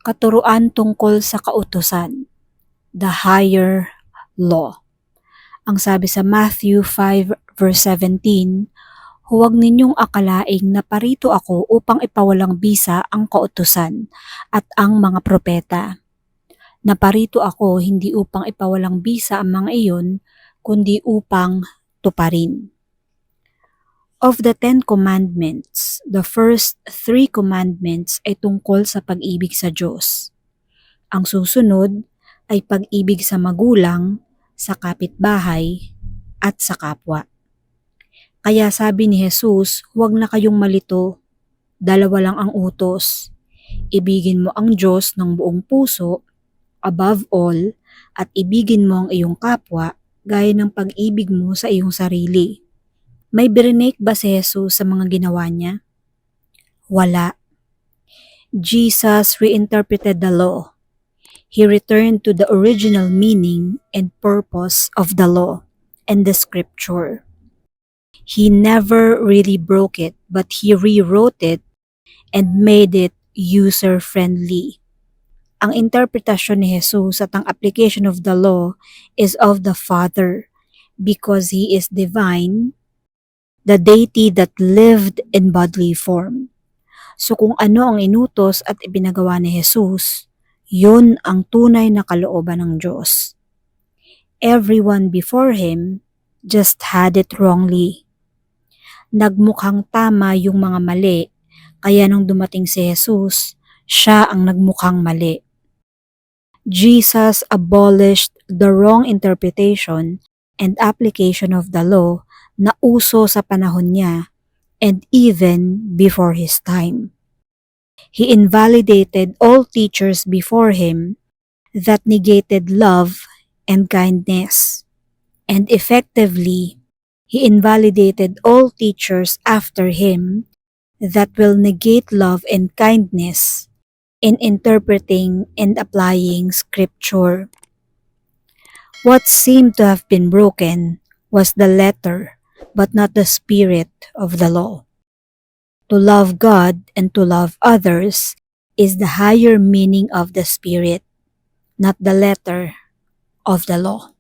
Katuruan tungkol sa kautusan, the higher law. Ang sabi sa Matthew 5 verse 17, huwag ninyong akalaing naparito ako upang ipawalang bisa ang kautusan at ang mga propeta. Naparito ako hindi upang ipawalang bisa ang mga iyon, kundi upang tuparin. Of the 10 commandments, the first 3 commandments ay tungkol sa pag-ibig sa Diyos. Ang susunod ay pag-ibig sa magulang, sa kapitbahay, at sa kapwa. Kaya sabi ni Jesus, huwag na kayong malito, dalawa lang ang utos. Ibigin mo ang Diyos ng buong puso, above all, at ibigin mo ang iyong kapwa gaya ng pag-ibig mo sa iyong sarili. May brinake ba si Jesus sa mga ginawa niya? Wala. Jesus reinterpreted the law. He returned to the original meaning and purpose of the law and the scripture. He never really broke it, but he rewrote it and made it user-friendly. Ang interpretasyon ni Jesus at ang application of the law is of the Father because He is divine, the deity that lived in bodily form. So kung ano ang inutos at ipinagawa ni Jesus, yun ang tunay na kalooban ng Diyos. Everyone before Him just had it wrongly. Nagmukhang tama yung mga mali, kaya nung dumating si Jesus, siya ang nagmukhang mali. Jesus abolished the wrong interpretation and application of the law na uso sa panahon niya and even before His time. He invalidated all teachers before Him that negated love and kindness. And effectively, He invalidated all teachers after Him that will negate love and kindness in interpreting and applying Scripture. What seemed to have been broken was the letter, but not the spirit of the law. To love God and to love others is the higher meaning of the spirit, not the letter of the law.